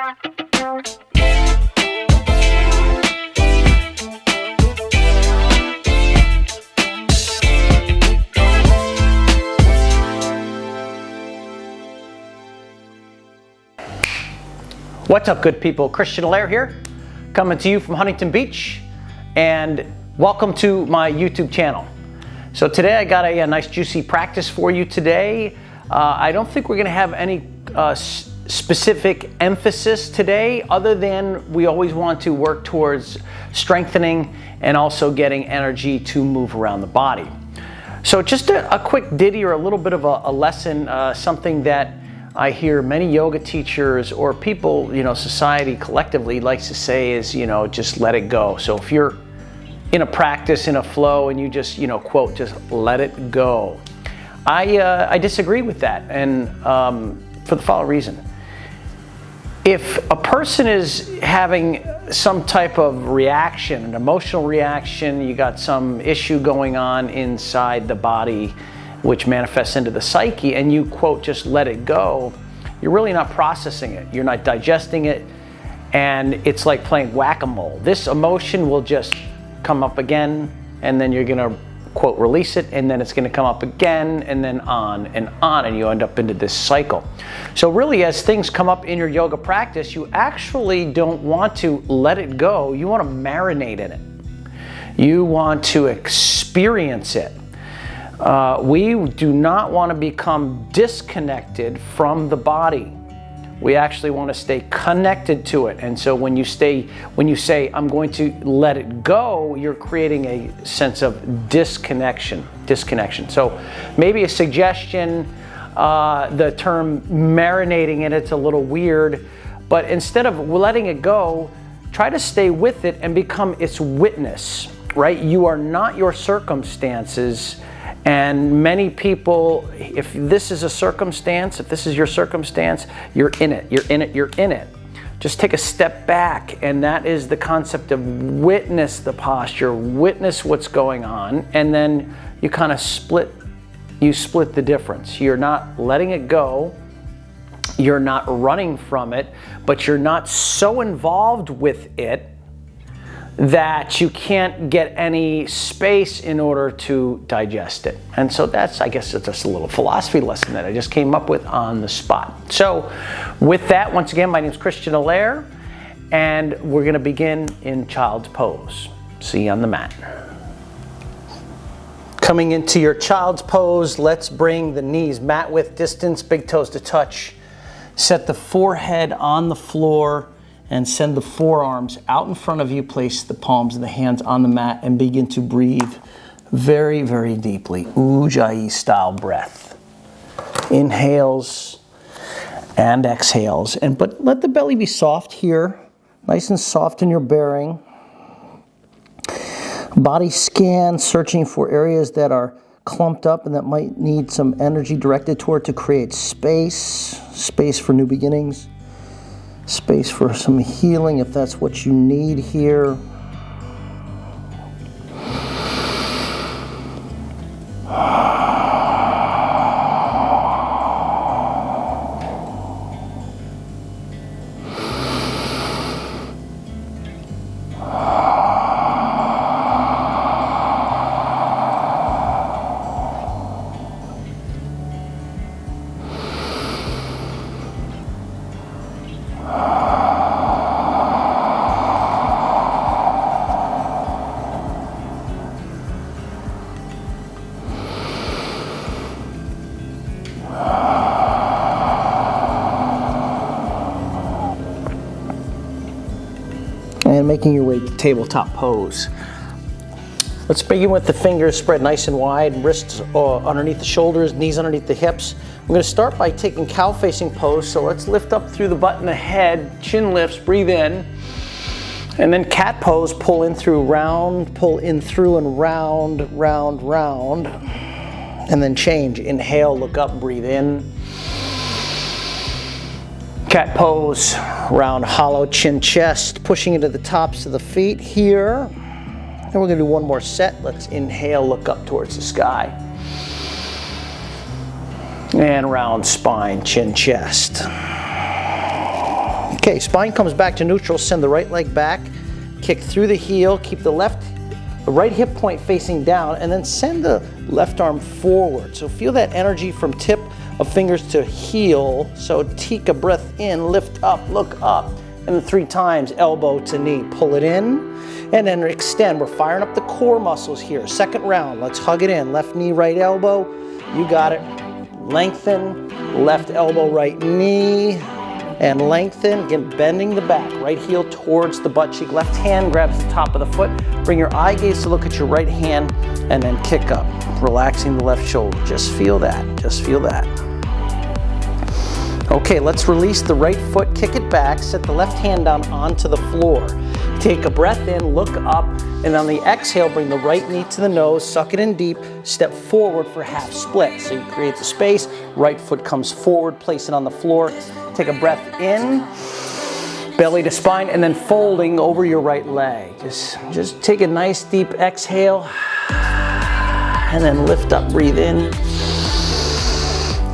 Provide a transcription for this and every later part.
What's up, good people? Christian Allaire here, coming to you from Huntington Beach, and welcome to my YouTube channel. So today I got a nice juicy practice for you today. I don't think we're going to have any specific emphasis today, other than we always want to work towards strengthening and also getting energy to move around the body. So just a quick ditty or a little bit of a lesson, something that I hear many yoga teachers or people, society collectively likes to say is, just let it go. So if you're in a practice, in a flow, and you just, quote, just let it go. I disagree with that, and for the following reason. If a person is having some type of reaction, an emotional reaction, you got some issue going on inside the body, which manifests into the psyche, and you, quote, just let it go, you're really not processing it. You're not digesting it, and it's like playing whack-a-mole. This emotion will just come up again, and then you're gonna, quote, release it, and then it's gonna come up again, and then on, and you end up into this cycle. So really, as things come up in your yoga practice, you actually don't want to let it go. You want to marinate in it. You want to experience it. We do not want to become disconnected from the body. We actually want to stay connected to it. And so when you say, I'm going to let it go, you're creating a sense of disconnection. So maybe a suggestion, the term marinating in it's a little weird, but instead of letting it go, try to stay with it and become its witness, right? You are not your circumstances. And many people, if this is a circumstance, if this is your circumstance, you're in it, you're in it, you're in it. Just take a step back, and that is the concept of witness the posture, witness what's going on, and then you kind of split the difference. You're not letting it go, you're not running from it, but you're not so involved with it that you can't get any space in order to digest it. And so that's, I guess, it's just a little philosophy lesson that I just came up with on the spot. So with that, once again, my name is Christian Allaire, and we're gonna begin in Child's Pose. See you on the mat. Coming into your Child's Pose, let's bring the knees mat width distance, big toes to touch. Set the forehead on the floor, and send the forearms out in front of you. Place the palms of the hands on the mat and begin to breathe very, very deeply. Ujjayi style breath. Inhales and exhales. But let the belly be soft here. Nice and soft in your bearing. Body scan, searching for areas that are clumped up and that might need some energy directed toward to create space. Space for new beginnings. Space for some healing if that's what you need here. And making your way to Tabletop Pose. Let's begin with the fingers spread nice and wide, wrists underneath the shoulders, knees underneath the hips. We're going to start by taking cow facing pose, so let's lift up through the butt and the head, chin lifts, breathe in. And then cat pose, pull in through, round, pull in through and round, round, round. And then change, inhale, look up, breathe in. Cat pose, round, hollow, chin, chest, pushing into the tops of the feet here. And we're gonna do one more set. Let's inhale, look up towards the sky. And round spine, chin, chest. Okay, spine comes back to neutral, send the right leg back, kick through the heel, keep the right hip point facing down, and then send the left arm forward. So feel that energy from tip of fingers to heel. So take a breath in, lift up, look up, and then 3 times, elbow to knee. Pull it in, and then extend. We're firing up the core muscles here. Second round, let's hug it in. Left knee, right elbow, you got it. Lengthen, left elbow, right knee, and lengthen. Again, bending the back. Right heel towards the butt cheek. Left hand grabs the top of the foot. Bring your eye gaze to look at your right hand, and then kick up. Relaxing the left shoulder. Just feel that. Just feel that. Okay, let's release the right foot, kick it back, set the left hand down onto the floor. Take a breath in, look up, and on the exhale, bring the right knee to the nose, suck it in deep, step forward for half split. So you create the space, right foot comes forward, place it on the floor. Take a breath in, belly to spine, and then folding over your right leg. Just take a nice deep exhale, and then lift up, breathe in.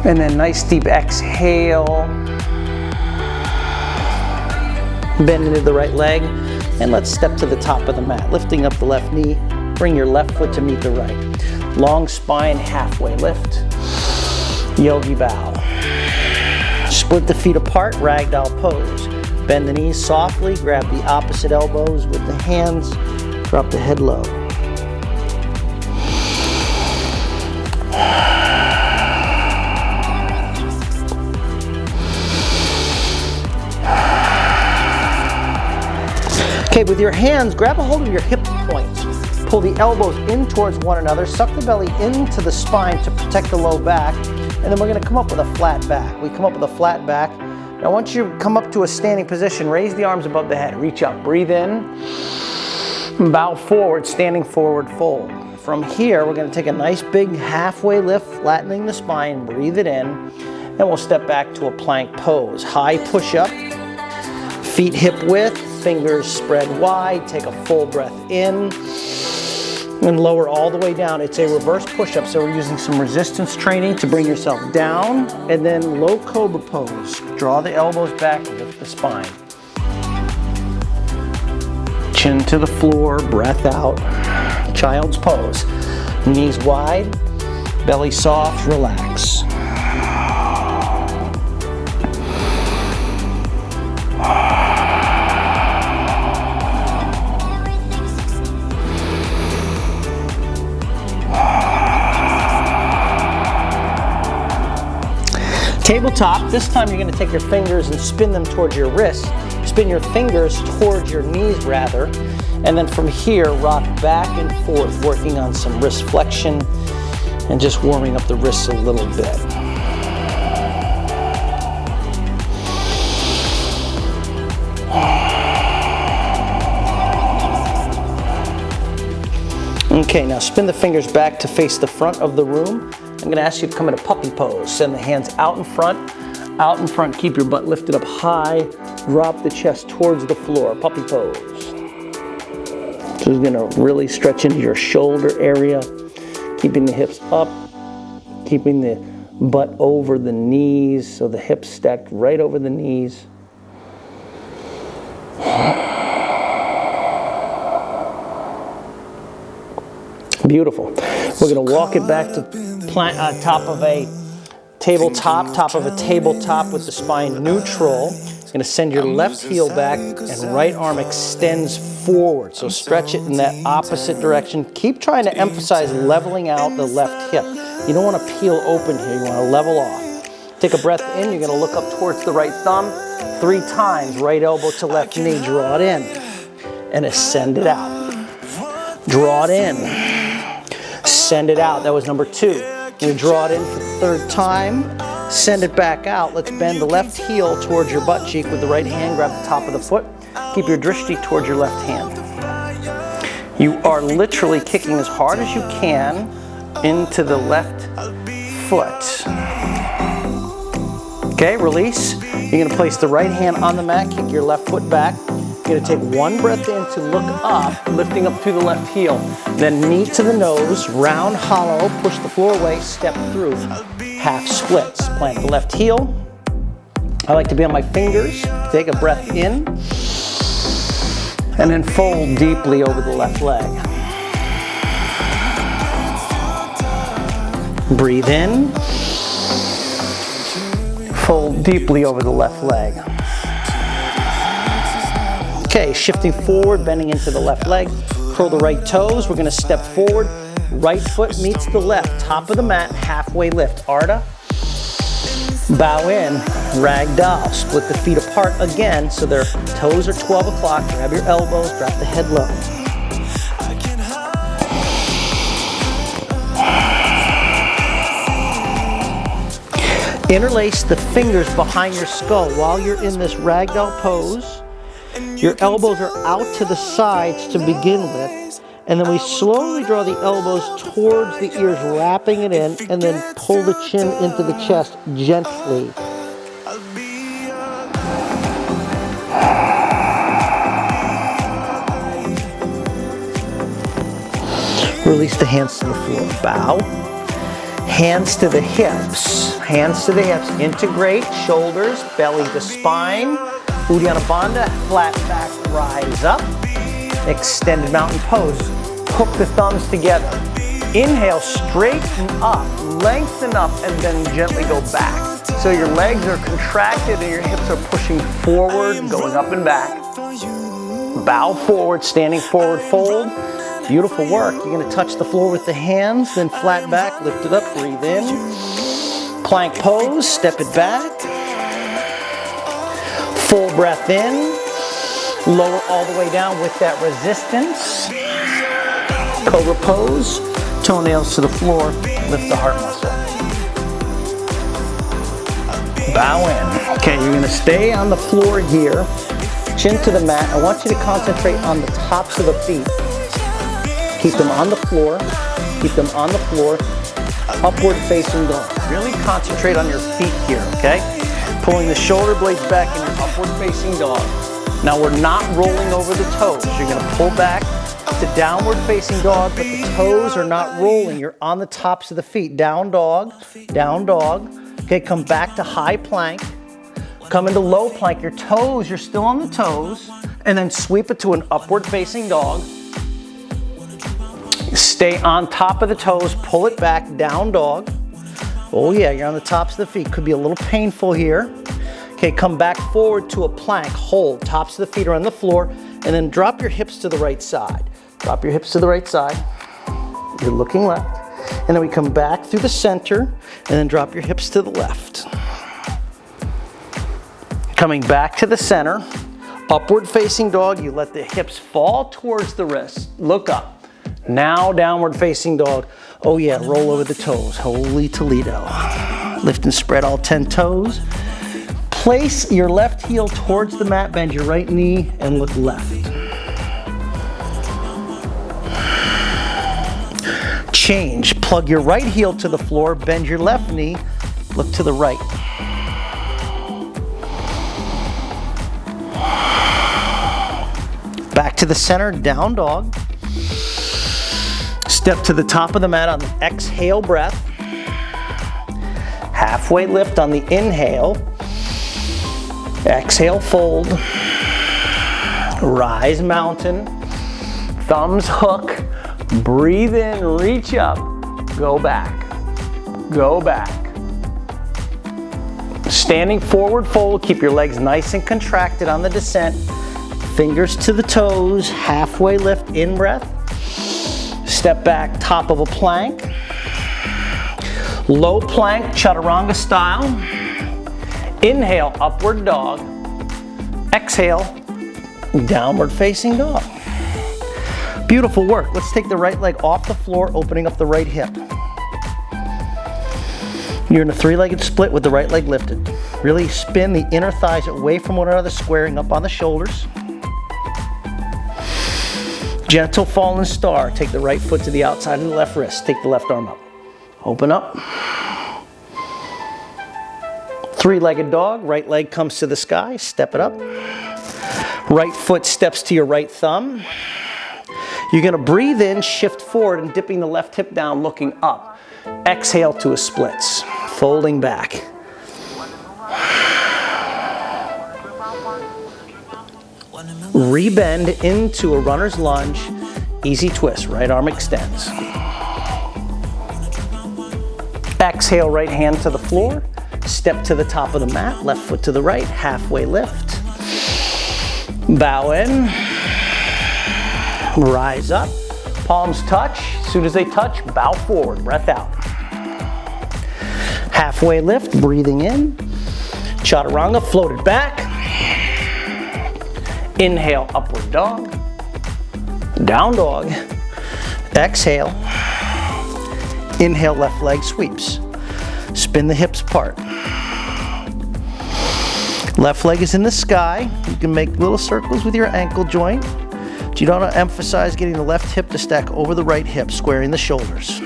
And then nice deep exhale. Bend into the right leg. And let's step to the top of the mat. Lifting up the left knee. Bring your left foot to meet the right. Long spine, halfway lift. Yogi bow. Split the feet apart, Ragdoll Pose. Bend the knees softly. Grab the opposite elbows with the hands. Drop the head low. Okay, with your hands, grab a hold of your hip points. Pull the elbows in towards one another. Suck the belly into the spine to protect the low back. And then we're going to come up with a flat back. We come up with a flat back. Now once you come up to a standing position, raise the arms above the head. Reach up, breathe in. Bow forward, standing forward, fold. From here, we're going to take a nice big halfway lift, flattening the spine. Breathe it in. And we'll step back to a plank pose. High push up. Feet hip width, fingers spread wide, take a full breath in, and lower all the way down. It's a reverse push-up, so we're using some resistance training to bring yourself down, and then low cobra pose. Draw the elbows back, lift the spine. Chin to the floor, breath out. Child's pose. Knees wide, belly soft, relax. Tabletop, this time you're going to take your fingers and spin them towards your wrists. Spin your fingers towards your knees rather. And then from here, rock back and forth, working on some wrist flexion and just warming up the wrists a little bit. Okay, now spin the fingers back to face the front of the room. I'm going to ask you to come in a puppy pose. Send the hands out in front, keep your butt lifted up high, drop the chest towards the floor, puppy pose. So you're going to really stretch into your shoulder area, keeping the hips up, keeping the butt over the knees, so the hips stacked right over the knees. Beautiful. We're going to walk it back to top of a tabletop with the spine neutral. You're going to send your left heel back and right arm extends forward. So stretch it in that opposite direction. Keep trying to emphasize leveling out the left hip. You don't want to peel open here. You want to level off. Take a breath in. You're going to look up towards the right thumb 3 times. Right elbow to left knee. Draw it in and ascend it out. Draw it in. Send it out. That was number 2. You're going to draw it in for the 3rd time. Send it back out. Let's bend the left heel towards your butt cheek with the right hand. Grab the top of the foot. Keep your drishti towards your left hand. You are literally kicking as hard as you can into the left foot. Okay, release. You're going to place the right hand on the mat. Kick your left foot back. You're going to take one breath in to look up, lifting up through the left heel. Then knee to the nose, round hollow, push the floor away, step through. Half splits. Plant the left heel, I like to be on my fingers. Take a breath in, and then fold deeply over the left leg. Breathe in, fold deeply over the left leg. Okay, shifting forward, bending into the left leg. Curl the right toes. We're going to step forward. Right foot meets the left. Top of the mat, halfway lift. Ardha. Bow in. Ragdoll. Split the feet apart again so their toes are 12 o'clock. Grab your elbows. Drop the head low. Interlace the fingers behind your skull while you're in this Ragdoll pose. Your elbows are out to the sides to begin with, and then we slowly draw the elbows towards the ears, wrapping it in, and then pull the chin into the chest gently. Release the hands to the floor. Bow. Hands to the hips. Hands to the hips. Integrate shoulders, belly to spine. Uddiyana Bandha, flat back, rise up. Extended mountain pose. Hook the thumbs together. Inhale, straighten up, lengthen up, and then gently go back. So your legs are contracted and your hips are pushing forward, going up and back. Bow forward, standing forward, fold. Beautiful work. You're going to touch the floor with the hands, then flat back, lift it up, breathe in. Plank pose, step it back. Full breath in. Lower all the way down with that resistance. Cobra pose. Toenails to the floor. Lift the heart muscle. Bow in. Okay, you're going to stay on the floor here. Chin to the mat. I want you to concentrate on the tops of the feet. Keep them on the floor. Keep them on the floor. Upward facing dog. Really concentrate on your feet here, okay? Pulling the shoulder blades back in your upward facing dog. Now we're not rolling over the toes. You're going to pull back to downward facing dog, but the toes are not rolling. You're on the tops of the feet. Down dog, down dog. Okay, come back to high plank. Come into low plank. Your toes, you're still on the toes, and then sweep it to an upward facing dog. Stay on top of the toes, pull it back, down dog. Oh yeah, you're on the tops of the feet. Could be a little painful here. Okay, come back forward to a plank, hold. Tops of the feet are on the floor, and then drop your hips to the right side. Drop your hips to the right side. You're looking left. And then we come back through the center, and then drop your hips to the left. Coming back to the center, upward facing dog, you let the hips fall towards the wrists. Look up. Now downward facing dog. Oh yeah, roll over the toes. Holy Toledo. Lift and spread all 10 toes. Place your left heel towards the mat, bend your right knee, and look left. Change. Plug your right heel to the floor, bend your left knee, look to the right. Back to the center, down dog. Step to the top of the mat on the exhale breath. Halfway lift on the inhale. Exhale, fold. Rise mountain. Thumbs hook. Breathe in, reach up. Go back. Go back. Standing forward fold. Keep your legs nice and contracted on the descent. Fingers to the toes. Halfway lift, in breath. Step back, top of a plank. Low plank, chaturanga style. Inhale, upward dog. Exhale, downward facing dog. Beautiful work. Let's take the right leg off the floor, opening up the right hip. You're in a three-legged split with the right leg lifted. Really spin the inner thighs away from one another, squaring up on the shoulders. Gentle fallen star. Take the right foot to the outside of the left wrist. Take the left arm up. Open up. Three-legged dog. Right leg comes to the sky. Step it up. Right foot steps to your right thumb. You're going to breathe in, shift forward, and dipping the left hip down, looking up. Exhale to a splits. Folding back. Rebend into a runner's lunge, easy twist, right arm extends. Exhale, right hand to the floor, step to the top of the mat, left foot to the right, halfway lift. Bow in, rise up, palms touch. As soon as they touch, bow forward, breath out. Halfway lift, breathing in. Chaturanga, floated back. Inhale, upward dog. Down dog. Exhale. Inhale, left leg sweeps. Spin the hips apart. Left leg is in the sky. You can make little circles with your ankle joint. But you don't want to emphasize getting the left hip to stack over the right hip, squaring the shoulders.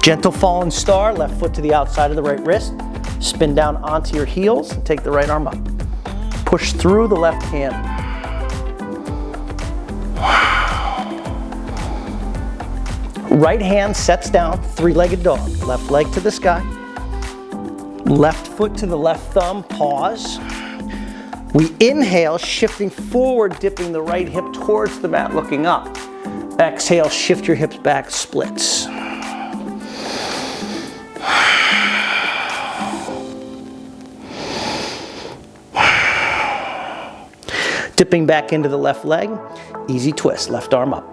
Gentle fallen star, left foot to the outside of the right wrist. Spin down onto your heels and take the right arm up. Push through the left hand. Right hand sets down, three-legged dog. Left leg to the sky. Left foot to the left thumb, pause. We inhale, shifting forward, dipping the right hip towards the mat, looking up. Exhale, shift your hips back, splits. Dipping back into the left leg, easy twist, left arm up.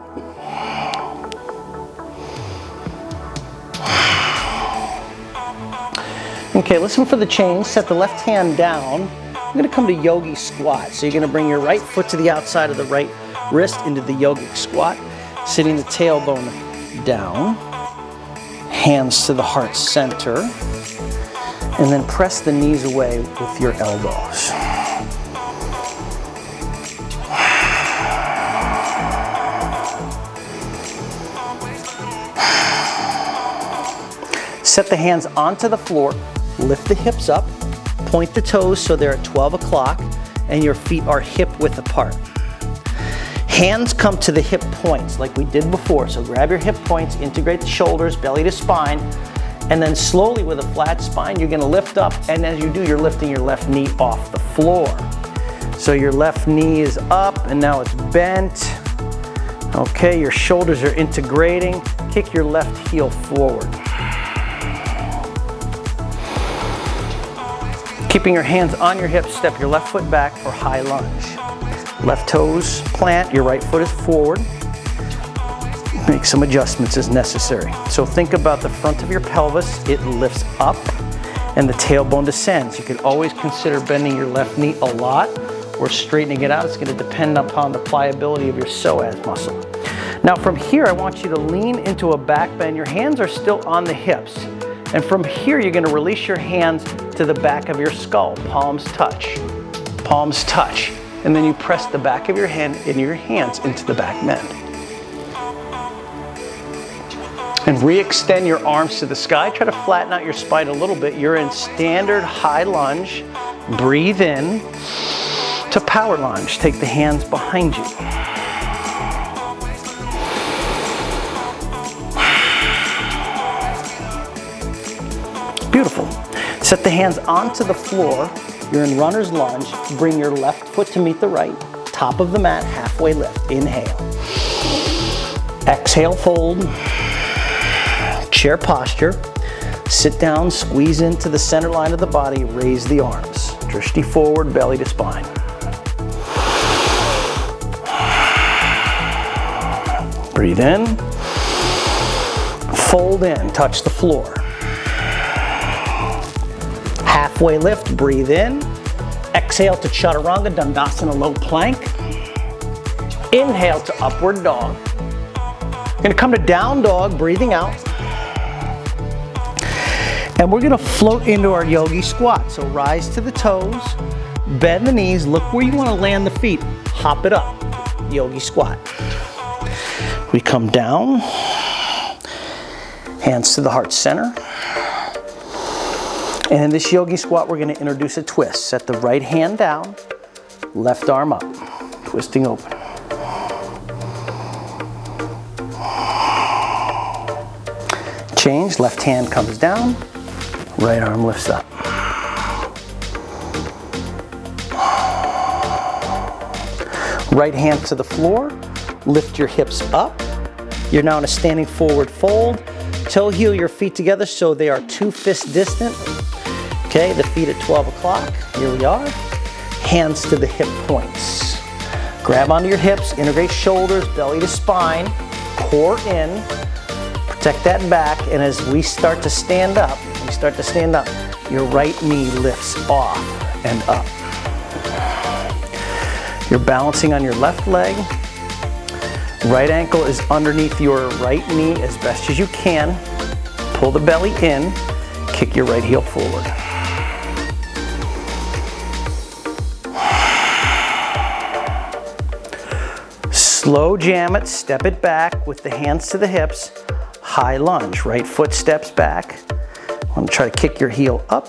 Okay, listen for the change. Set the left hand down. I'm going to come to Yogi Squat. So you're going to bring your right foot to the outside of the right wrist into the Yogic Squat, sitting the tailbone down, hands to the heart center, and then press the knees away with your elbows. Set the hands onto the floor, lift the hips up, point the toes so they're at 12 o'clock, and your feet are hip width apart. Hands come to the hip points like we did before, so grab your hip points, integrate the shoulders, belly to spine, and then slowly with a flat spine, you're gonna lift up, and as you do, you're lifting your left knee off the floor. So your left knee is up, and now it's bent. Okay, your shoulders are integrating. Kick your left heel forward. Keeping your hands on your hips, step your left foot back for high lunge. Left toes plant, your right foot is forward. Make some adjustments as necessary. So think about the front of your pelvis, it lifts up and the tailbone descends. You could always consider bending your left knee a lot or straightening it out. It's going to depend upon the pliability of your psoas muscle. Now from here, I want you to lean into a back bend. Your hands are still on the hips. And from here, you're going to release your hands to the back of your skull. Palms touch. Palms touch. And then you press the back of your hand and your hands into the back bend. And re-extend your arms to the sky. Try to flatten out your spine a little bit. You're in standard high lunge. Breathe in to power lunge. Take the hands behind you. Beautiful. Set the hands onto the floor. You're in runner's lunge. Bring your left foot to meet the right. Top of the mat, halfway lift. Inhale. Exhale, fold. Chair posture. Sit down, squeeze into the center line of the body. Raise the arms. Drishti forward, belly to spine. Breathe in. Fold in, touch the floor. Halfway lift, breathe in. Exhale to Chaturanga, Dandasana, low plank. Inhale to upward dog. You're gonna come to down dog, breathing out. And we're gonna float into our Yogi Squat. So rise to the toes, bend the knees, look where you wanna land the feet. Hop it up, Yogi Squat. We come down, hands to the heart center. And in this Yogi Squat, we're going to introduce a twist. Set the right hand down, left arm up, twisting open. Change, left hand comes down, right arm lifts up. Right hand to the floor, lift your hips up. You're now in a standing forward fold. Toe heel your feet together so they are 2 fists distant. Okay, the feet at 12 o'clock. Here we are. Hands to the hip points. Grab onto your hips, integrate shoulders, belly to spine, core in. Protect that back, and as we start to stand up, your right knee lifts off and up. You're balancing on your left leg. Right ankle is underneath your right knee as best as you can. Pull the belly in, kick your right heel forward. Slow jam it, step it back with the hands to the hips. High lunge, right foot steps back. I'm gonna try to kick your heel up.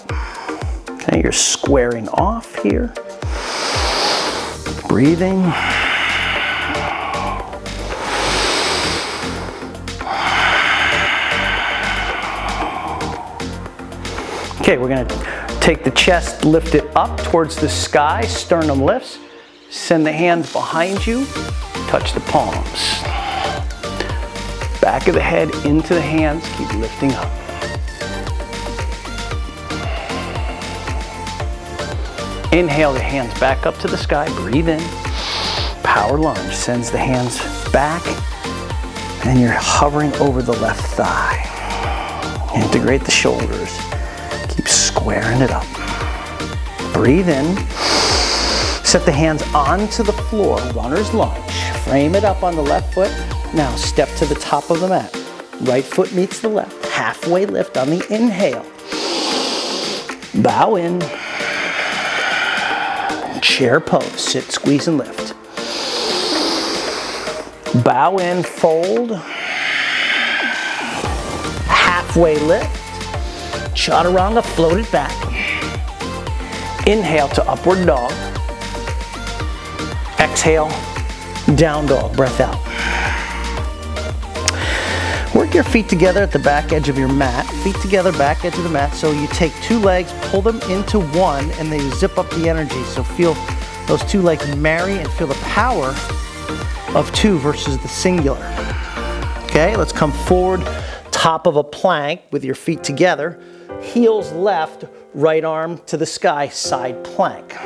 Okay, you're squaring off here. Breathing. Okay, we're gonna take the chest, lift it up towards the sky, sternum lifts. Send the hands behind you, touch the palms. Back of the head into the hands, keep lifting up. Inhale the hands back up to the sky, breathe in. Power lunge, sends the hands back, and you're hovering over the left thigh. Integrate the shoulders, keep squaring it up. Breathe in. Set the hands onto the floor, runner's lunge. Frame it up on the left foot. Now step to the top of the mat. Right foot meets the left. Halfway lift on the inhale. Bow in. Chair pose. Sit, squeeze, and lift. Bow in, fold. Halfway lift. Chaturanga, float it back. Inhale to upward dog. Exhale, down dog, breath out. Work your feet together at the back edge of your mat. Feet together, back edge of the mat. So you take 2 legs, pull them into one, and they zip up the energy. So feel those 2 legs marry and feel the power of 2 versus the singular. Okay, let's come forward, top of a plank with your feet together. Heels left, right arm to the sky, side plank.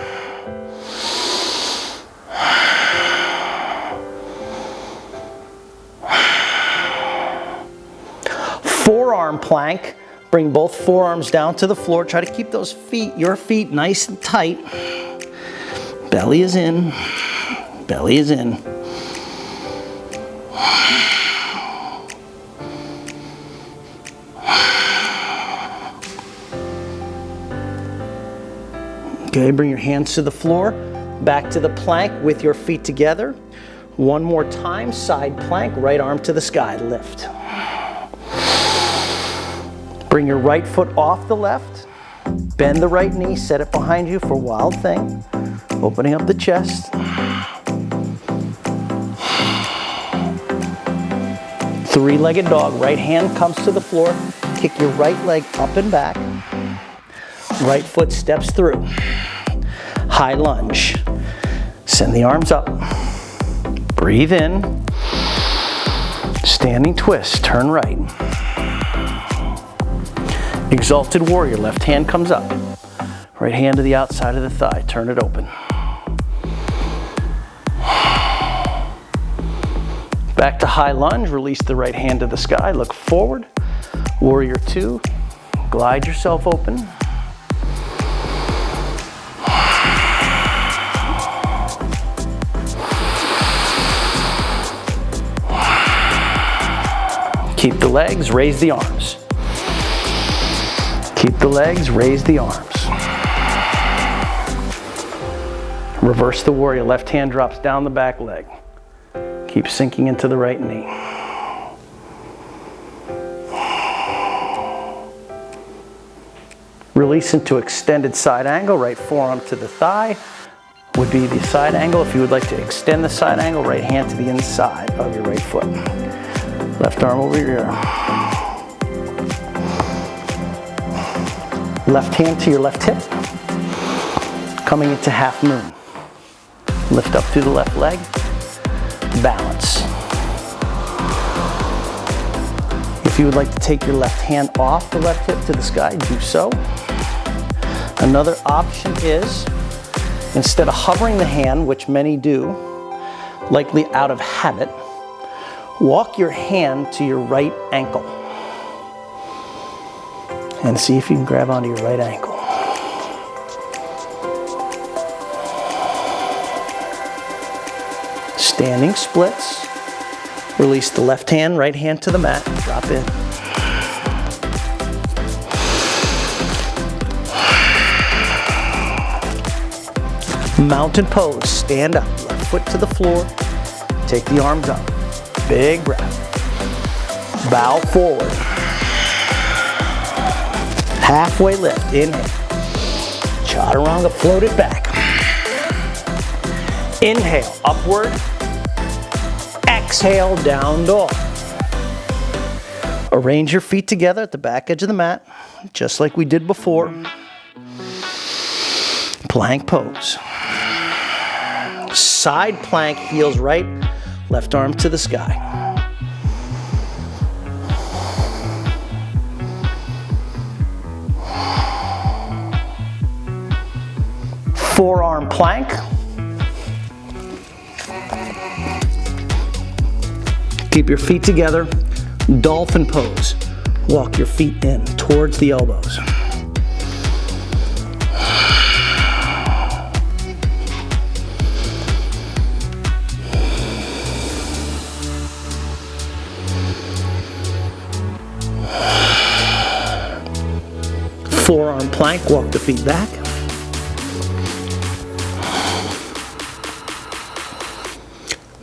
Forearm plank. Bring both forearms down to the floor. Try to keep those feet, your feet, nice and tight. Belly is in. Belly is in. Okay, bring your hands to the floor. Back to the plank with your feet together. One more time, side plank, right arm to the sky, lift. Bring your right foot off the left. Bend the right knee, set it behind you for Wild Thing. Opening up the chest. 3-legged dog. Right hand comes to the floor. Kick your right leg up and back. Right foot steps through. High lunge. Send the arms up. Breathe in. Standing twist. Turn right. Exalted warrior. Left hand comes up. Right hand to the outside of the thigh. Turn it open. Back to high lunge. Release the right hand to the sky. Look forward. Warrior 2. Glide yourself open. Keep the legs, raise the arms. Keep the legs, raise the arms. Reverse the warrior. Left hand drops down the back leg. Keep sinking into the right knee. Release into extended side angle. Right forearm to the thigh would be the side angle. If you would like to extend the side angle, right hand to the inside of your right foot. Left arm over your ear. Left hand to your left hip. Coming into half moon. Lift up through the left leg, balance. If you would like to take your left hand off the left hip to the sky, do so. Another option is, instead of hovering the hand, which many do, likely out of habit, walk your hand to your right ankle. And see if you can grab onto your right ankle. Standing splits. Release the left hand, right hand to the mat, drop in. Mountain pose, stand up, left foot to the floor, take the arms up. Big breath. Bow forward. Halfway lift, inhale. Chaturanga, float it back. Inhale, upward. Exhale, down dog. Arrange your feet together at the back edge of the mat, just like we did before. Plank pose. Side plank, heels right, left arm to the sky. Forearm plank. Keep your feet together. Dolphin pose. Walk your feet in towards the elbows. Forearm plank, walk the feet back.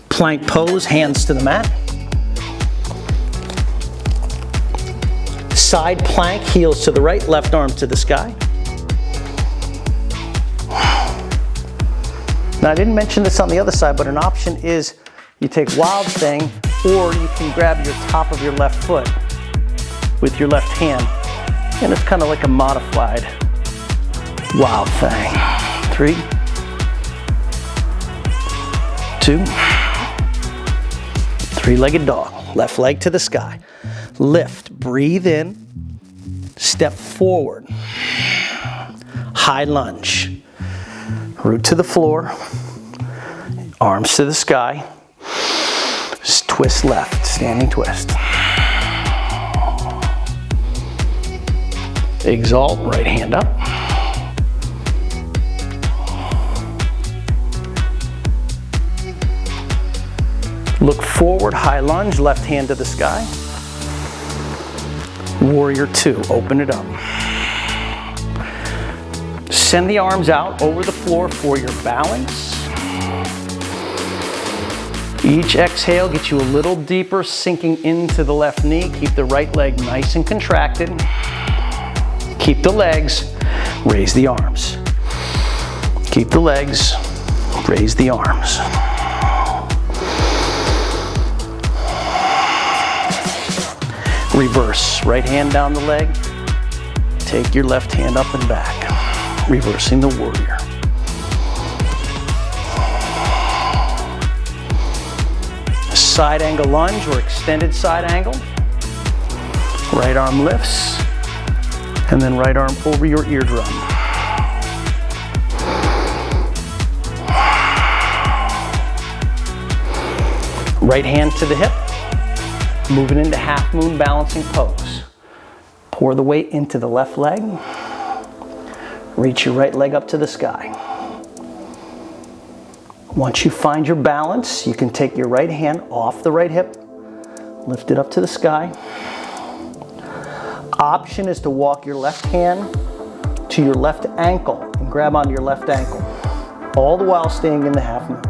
Plank pose, hands to the mat. Side plank, heels to the right, left arm to the sky. Now I didn't mention this on the other side, but an option is you take wild thing, or you can grab your top of your left foot with your left hand, and it's kind of like a modified wild thing. 3, 2, three-legged dog. Left leg to the sky. Lift, breathe in, step forward. High lunge. Root to the floor, arms to the sky. Twist left, standing twist. Exalt, right hand up. Look forward, high lunge, left hand to the sky. Warrior 2, open it up. Send the arms out over the floor for your balance. Each exhale gets you a little deeper, sinking into the left knee. Keep the right leg nice and contracted. Keep the legs, raise the arms. Keep the legs, raise the arms. Reverse, right hand down the leg. Take your left hand up and back. Reversing the warrior. Side angle lunge or extended side angle. Right arm lifts, and then right arm over your eardrum. Right hand to the hip. Moving into half moon balancing pose. Pour the weight into the left leg. Reach your right leg up to the sky. Once you find your balance, you can take your right hand off the right hip, lift it up to the sky. Option is to walk your left hand to your left ankle and grab onto your left ankle, all the while staying in the half moon.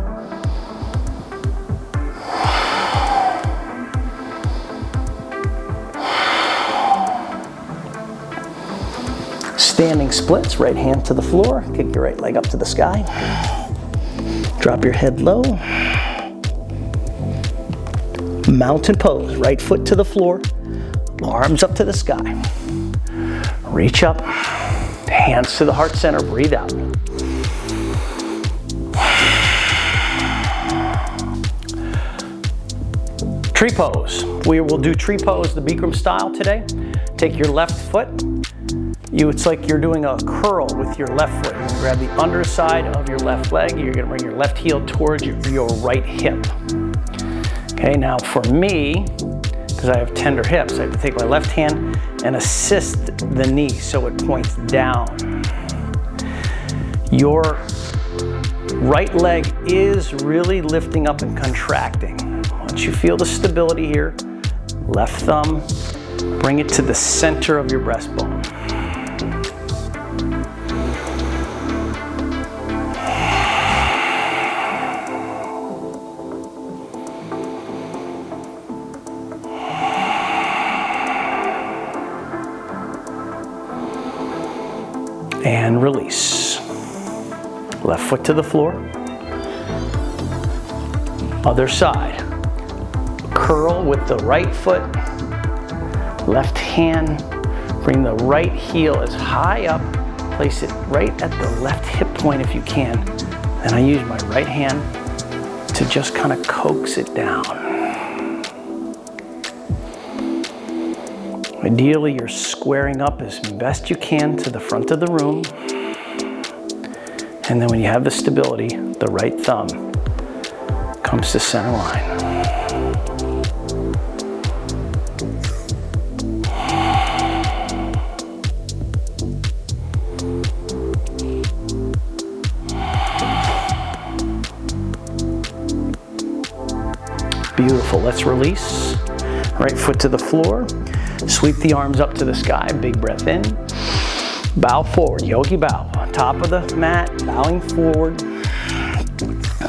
Standing splits, right hand to the floor, kick your right leg up to the sky. Drop your head low. Mountain pose, right foot to the floor, arms up to the sky. Reach up, hands to the heart center, breathe out. Tree pose. We will do tree pose the Bikram style today. Take your left foot. It's like you're doing a curl with your left foot. You're gonna grab the underside of your left leg. You're gonna bring your left heel towards your right hip. Okay, now for me, because I have tender hips, I have to take my left hand and assist the knee so it points down. Your right leg is really lifting up and contracting. Once you feel the stability here, left thumb, bring it to the center of your breastbone. And release. Left foot to the floor. Other side. Curl with the right foot. Left hand. Bring the right heel as high up. Place it right at the left hip point if you can. And I use my right hand to just kind of coax it down. Ideally, you're squaring up as best you can to the front of the room. And then when you have the stability, the right thumb comes to center line. Beautiful, let's release. Right foot to the floor. Sweep the arms up to the sky, big breath in. Bow forward, yogi bow. On top of the mat, bowing forward.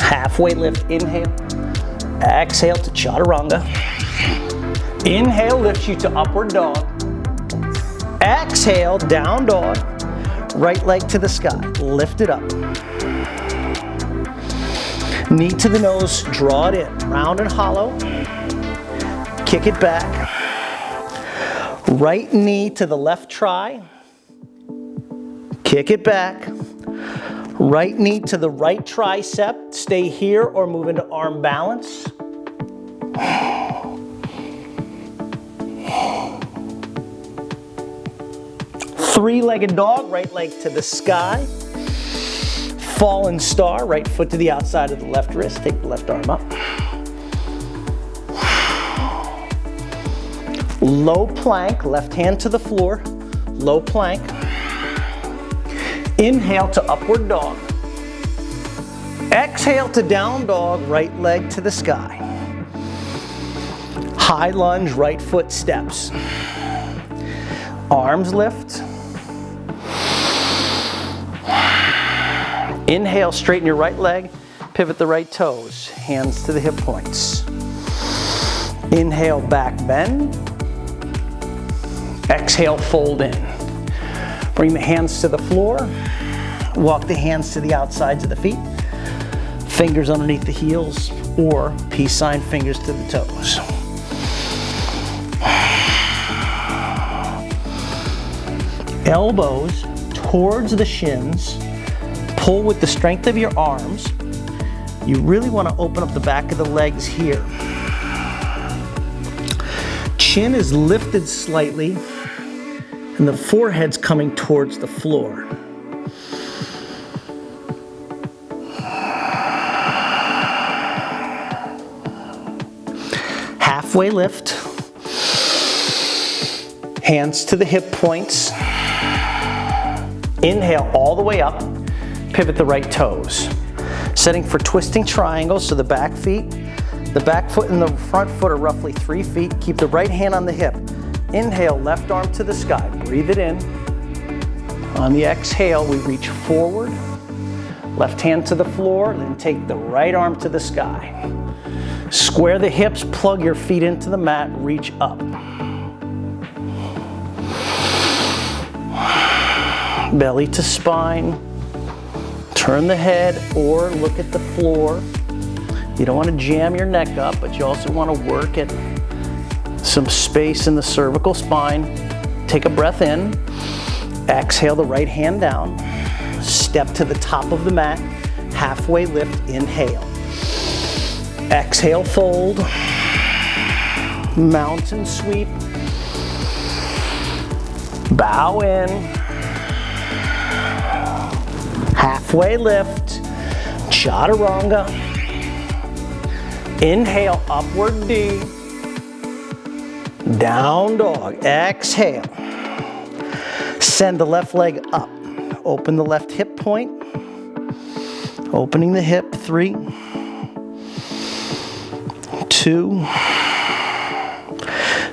Halfway lift, inhale. Exhale to chaturanga. Inhale lifts you to upward dog. Exhale, down dog. Right leg to the sky, lift it up. Knee to the nose, draw it in. Round and hollow. Kick it back. Right knee to the left thigh. Kick it back. Right knee to the right tricep. Stay here or move into arm balance. Three-legged dog, right leg to the sky. Fallen star, right foot to the outside of the left wrist. Take the left arm up. Low plank, left hand to the floor. Low plank. Inhale to upward dog. Exhale to down dog, right leg to the sky. High lunge, right foot steps. Arms lift. Inhale, straighten your right leg, pivot the right toes, hands to the hip points. Inhale, back bend. Exhale, fold in. Bring the hands to the floor. Walk the hands to the outsides of the feet. Fingers underneath the heels or peace sign fingers to the toes. Elbows towards the shins. Pull with the strength of your arms. You really want to open up the back of the legs here. Chin is lifted slightly and the forehead's coming towards the floor. Halfway lift. Hands to the hip points. Inhale all the way up. Pivot the right toes. Setting for twisting triangles, so the back foot and the front foot are roughly 3 feet. Keep the right hand on the hip. Inhale, left arm to the sky. Breathe it in. On the exhale, we reach forward. Left hand to the floor, then take the right arm to the sky. Square the hips, plug your feet into the mat, reach up. Belly to spine. Turn the head or look at the floor. You don't want to jam your neck up, but you also want to work at some space in the cervical spine. Take a breath in. Exhale the right hand down. Step to the top of the mat. Halfway lift, inhale. Exhale, fold. mountain sweep, bow in, halfway lift, chaturanga, inhale, upward D, down dog, exhale, send the left leg up, open the left hip point, opening the hip, 3, 2,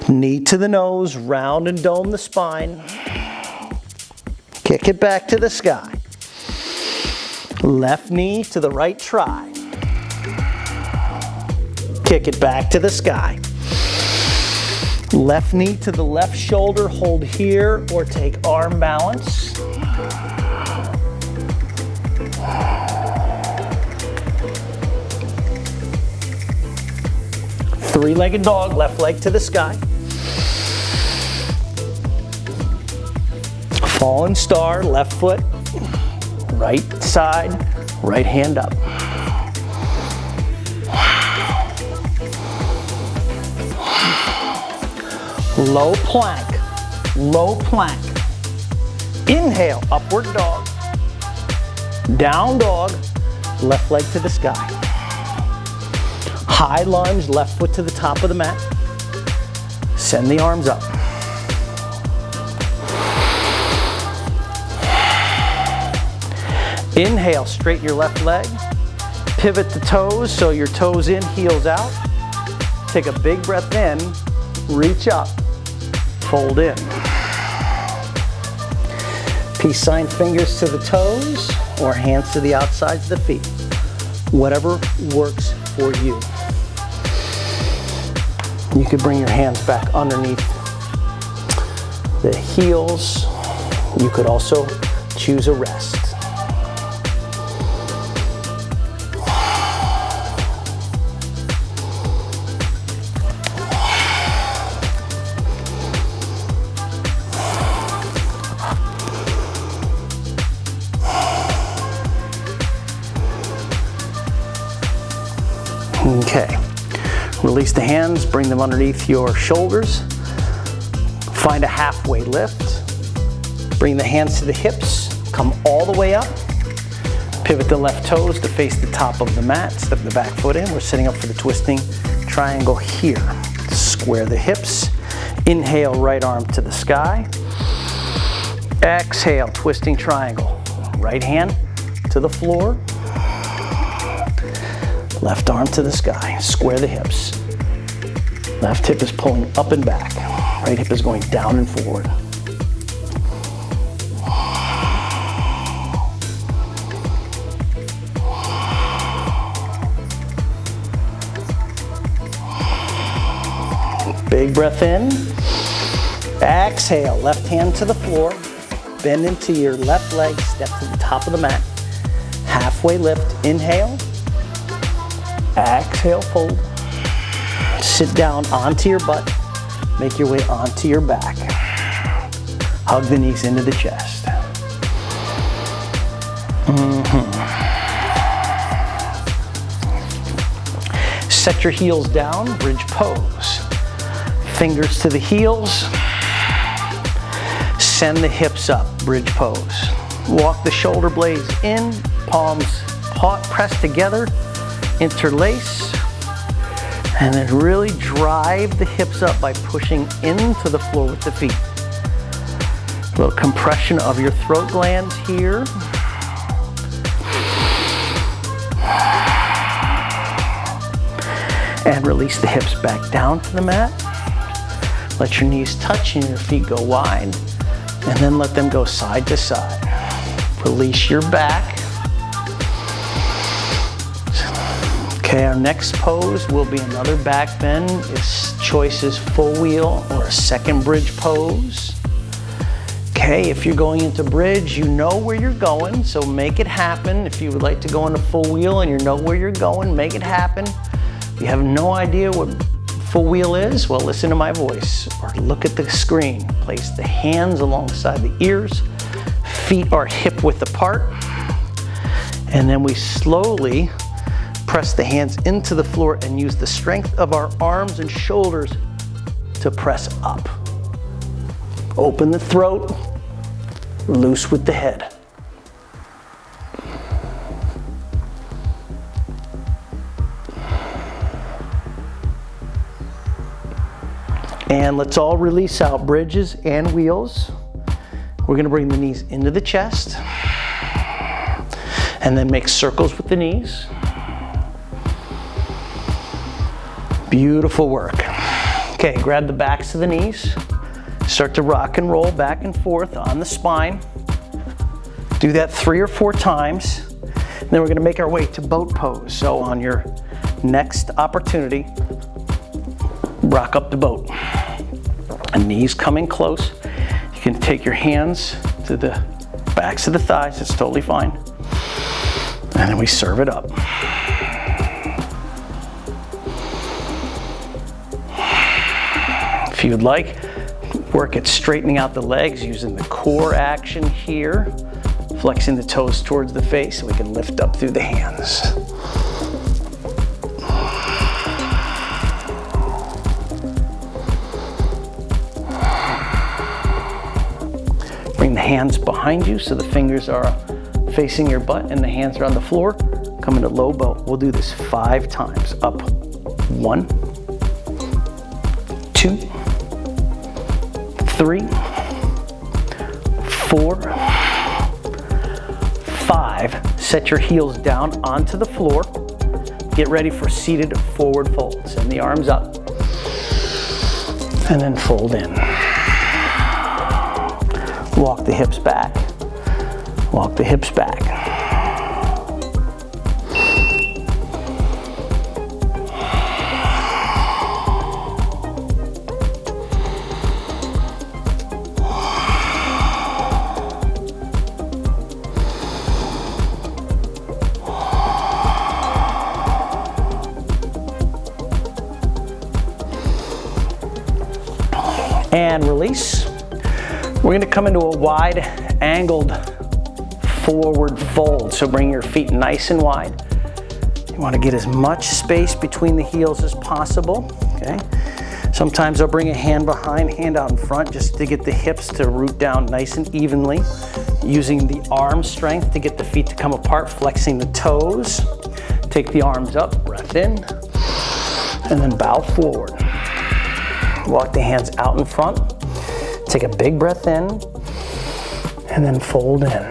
knee to the nose, round and dome the spine, kick it back to the sky, left knee to the right tri, kick it back to the sky, left knee to the left shoulder, hold here or take arm balance, three-legged dog, left leg to the sky. Fallen star, left foot, right side, right hand up. Low plank, low plank. Inhale, upward dog. Down dog, left leg to the sky. High lunge, left foot to the top of the mat. Send the arms up. Inhale, straighten your left leg. Pivot the toes so your toes in, heels out. Take a big breath in, reach up, fold in. Peace sign, fingers to the toes or hands to the outsides of the feet. Whatever works for you. You could bring your hands back underneath the heels. You could also choose a rest. Okay, release the hands, bring them underneath your shoulders. Find a halfway lift. Bring the hands to the hips, come all the way up. Pivot the left toes to face the top of the mat, step the back foot in. We're sitting up for the twisting triangle here. Square the hips. Inhale, right arm to the sky. Exhale, twisting triangle. Right hand to the floor. Left arm to the sky, square the hips. Left hip is pulling up and back. Right hip is going down and forward. Big breath in. Exhale, left hand to the floor. Bend into your left leg, step to the top of the mat. Halfway lift, inhale. Exhale, fold. Sit down onto your butt. Make your way onto your back. Hug the knees into the chest. Set your heels down, bridge pose. Fingers to the heels. Send the hips up, bridge pose. Walk the shoulder blades in, palms press together. Interlace, and then really drive the hips up by pushing into the floor with the feet. A little compression of your throat glands here. And release the hips back down to the mat. Let your knees touch and your feet go wide, and then let them go side to side. Release your back. Okay, our next pose will be another back bend. Its choice is full wheel or a second bridge pose. Okay, if you're going into bridge, you know where you're going, so make it happen. If you would like to go into full wheel and you know where you're going, make it happen. If you have no idea what full wheel is, well, listen to my voice or look at the screen. Place the hands alongside the ears. Feet are hip width apart. And then we slowly press the hands into the floor and use the strength of our arms and shoulders to press up. Open the throat, loose with the head. And let's all release out bridges and wheels. We're gonna bring the knees into the chest and then make circles with the knees. Beautiful work. Okay, grab the backs of the knees. Start to rock and roll back and forth on the spine. Do that 3 or 4 times. And then we're gonna make our way to boat pose. So on your next opportunity, rock up the boat. And knees coming close. You can take your hands to the backs of the thighs, it's totally fine. And then we serve it up. If you'd like, work at straightening out the legs using the core action here, flexing the toes towards the face so we can lift up through the hands. Bring the hands behind you so the fingers are facing your butt and the hands are on the floor. Come into low boat. We'll do this 5 times. Up. 1, 2, 3, 4, 5. Set your heels down onto the floor. Get ready for seated forward fold. Send the arms up and then fold in. Walk the hips back. Walk the hips back. And release. We're going to come into a wide angled forward fold. So bring your feet nice and wide. You want to get as much space between the heels as possible. Okay. Sometimes I'll bring a hand behind, hand out in front just to get the hips to root down nice and evenly. Using the arm strength to get the feet to come apart, flexing the toes. Take the arms up, breath in, and then bow forward. Walk the hands out in front. Take a big breath in, and then fold in.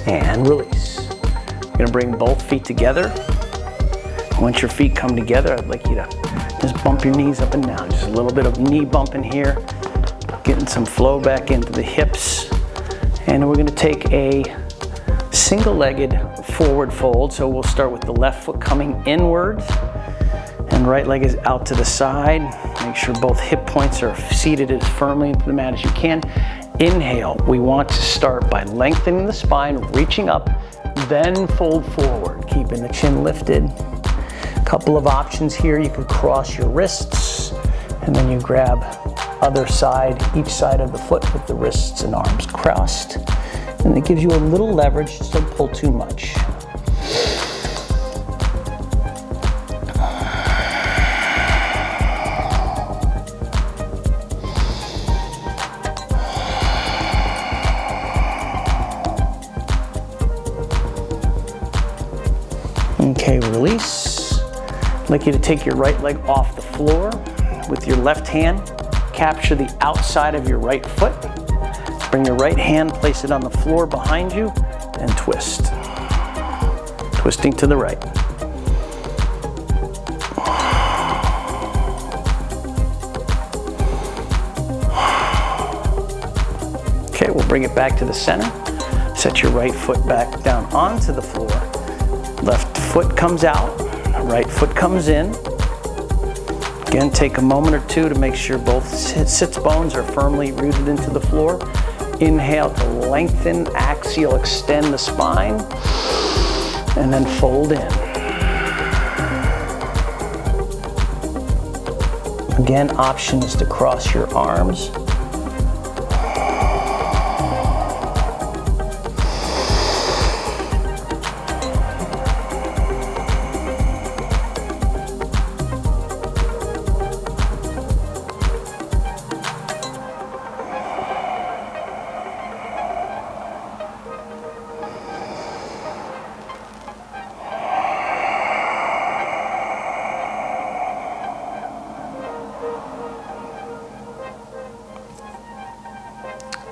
And release. You're gonna bring both feet together. Once your feet come together, I'd like you to just bump your knees up and down. Just a little bit of knee bumping here. Getting some flow back into the hips. And we're gonna take a single-legged forward fold. So we'll start with the left foot coming inward and right leg is out to the side. Make sure both hip points are seated as firmly into the mat as you can. Inhale, we want to start by lengthening the spine, reaching up, then fold forward, keeping the chin lifted. A couple of options here. You could cross your wrists and then you grab other side, each side of the foot with the wrists and arms crossed. And it gives you a little leverage, just don't pull too much. Okay, release. I'd like you to take your right leg off the floor with your left hand. Capture the outside of your right foot. Bring your right hand, place it on the floor behind you, and twist. Twisting to the right. Okay, we'll bring it back to the center. Set your right foot back down onto the floor. Left foot comes out, right foot comes in. Again, take a moment or two to make sure both sits bones are firmly rooted into the floor. Inhale to lengthen, axial extend the spine, and then fold in. Again, option is to cross your arms.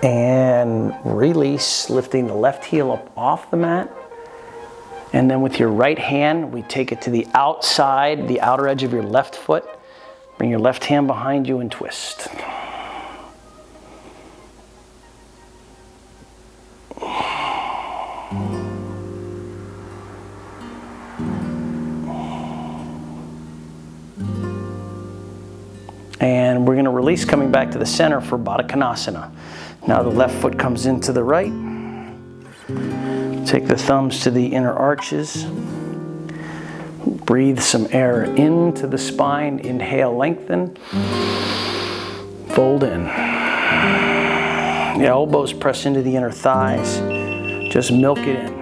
And release, lifting the left heel up off the mat. And then with your right hand, we take it to the outside, the outer edge of your left foot. Bring your left hand behind you and twist. And we're going to release, coming back to the center for Baddha Konasana. Now the left foot comes into the right. Take the thumbs to the inner arches. Breathe some air into the spine. Inhale, lengthen. Fold in. The elbows press into the inner thighs. Just milk it in.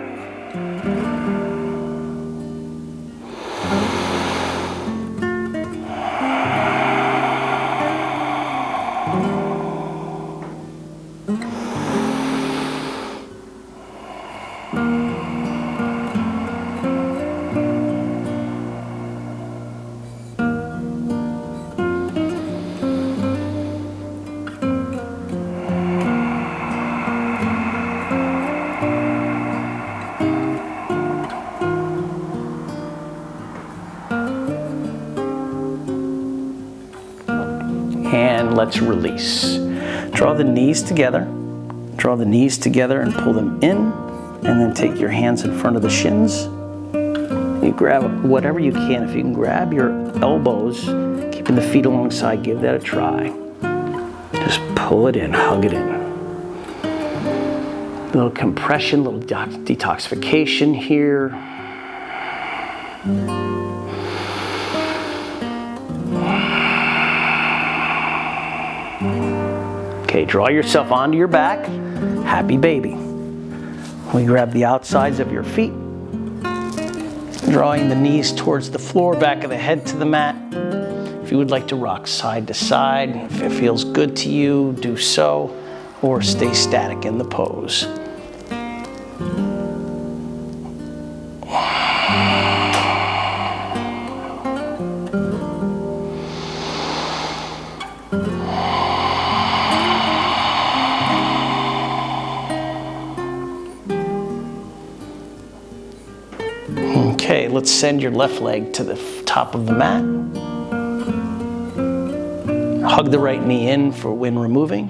And let's release. Draw the knees together. Draw the knees together and pull them in. And then take your hands in front of the shins. You grab whatever you can. If you can grab your elbows, keeping the feet alongside, give that a try. Just pull it in, hug it in. A little compression, a little detoxification here. Okay, draw yourself onto your back. Happy baby. We grab the outsides of your feet, drawing the knees towards the floor, back of the head to the mat. If you would like to rock side to side, if it feels good to you, do so, or stay static in the pose. Okay, let's send your left leg to the top of the mat. Hug the right knee in for when removing.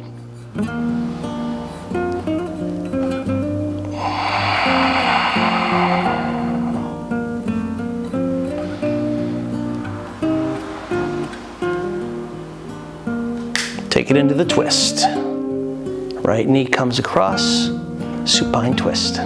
Take it into the twist. Right knee comes across, supine twist.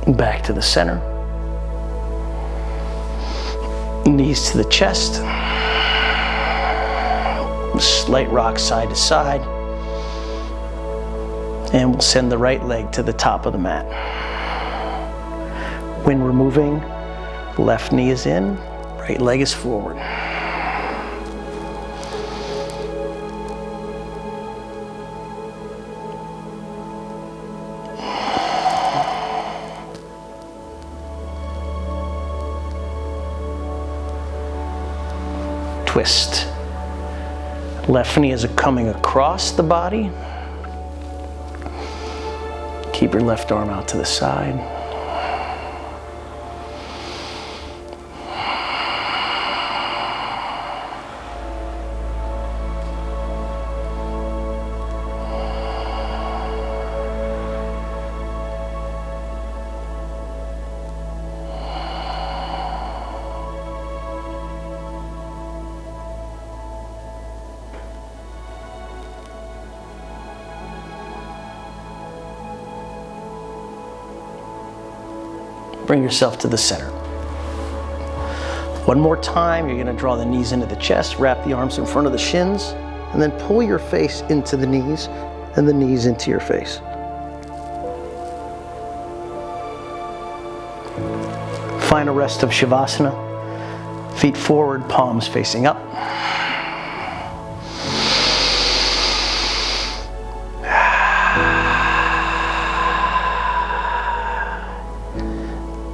Back to the center. Knees to the chest. Slight rock side to side. And we'll send the right leg to the top of the mat. When removing, left knee is in, right leg is forward. twist. Left knee is coming across the body. Keep your left arm out to the side. Bring yourself to the center. One more time, you're going to draw the knees into the chest, wrap the arms in front of the shins, and then pull your face into the knees and the knees into your face. Final rest of Shavasana. Feet forward, palms facing up.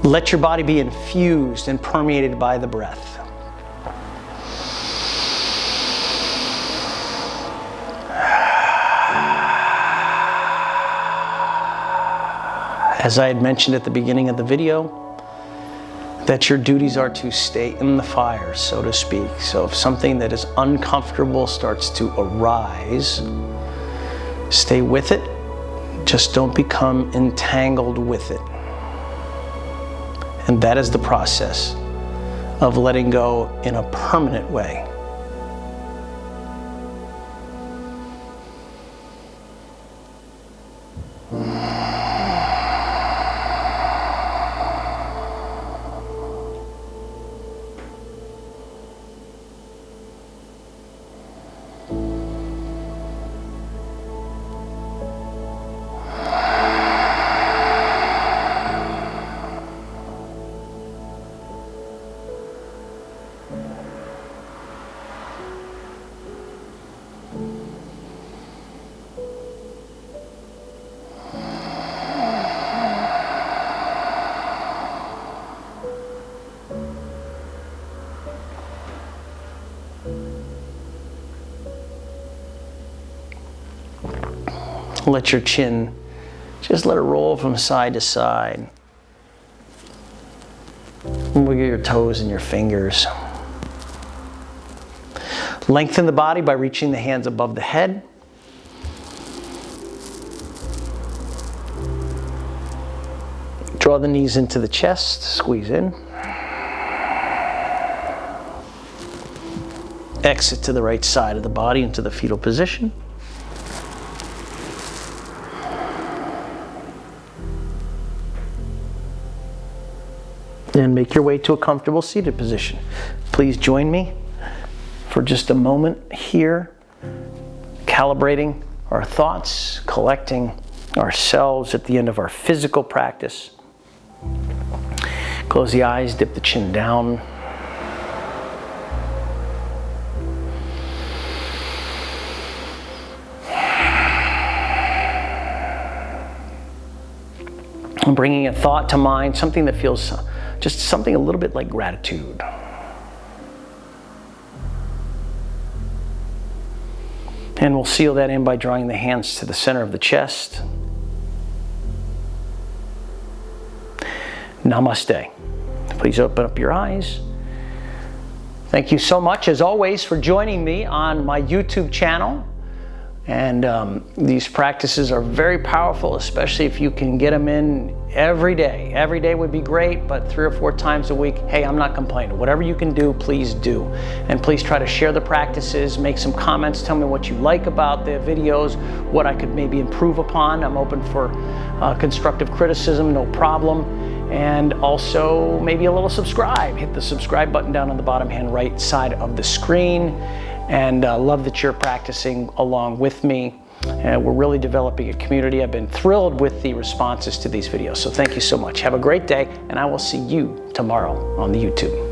Let your body be infused and permeated by the breath. As I had mentioned at the beginning of the video, that your duties are to stay in the fire, so to speak. So if something that is uncomfortable starts to arise, stay with it. Just don't become entangled with it. And that is the process of letting go in a permanent way. Let your chin, just let it roll from side to side. Wiggle your toes and your fingers. Lengthen the body by reaching the hands above the head. Draw the knees into the chest, squeeze in. Exit to the right side of the body into the fetal position. And make your way to a comfortable seated position. Please join me for just a moment here, calibrating our thoughts, collecting ourselves at the end of our physical practice. Close the eyes, dip the chin down. I'm bringing a thought to mind, something that feels just something a little bit like gratitude. And we'll seal that in by drawing the hands to the center of the chest. Namaste. Please open up your eyes. Thank you so much, as always, for joining me on my YouTube channel. And these practices are very powerful, especially if you can get them in every day. Every day would be great, but 3 or 4 times a week, hey, I'm not complaining. Whatever you can do, please do. And please try to share the practices, make some comments, tell me what you like about the videos, what I could maybe improve upon. I'm open for constructive criticism, no problem. And also maybe a little subscribe. Hit the subscribe button down on the bottom hand right side of the screen. And love that you're practicing along with me. We're really developing a community. I've been thrilled with the responses to these videos. So thank you so much. Have a great day, and I will see you tomorrow on the YouTube.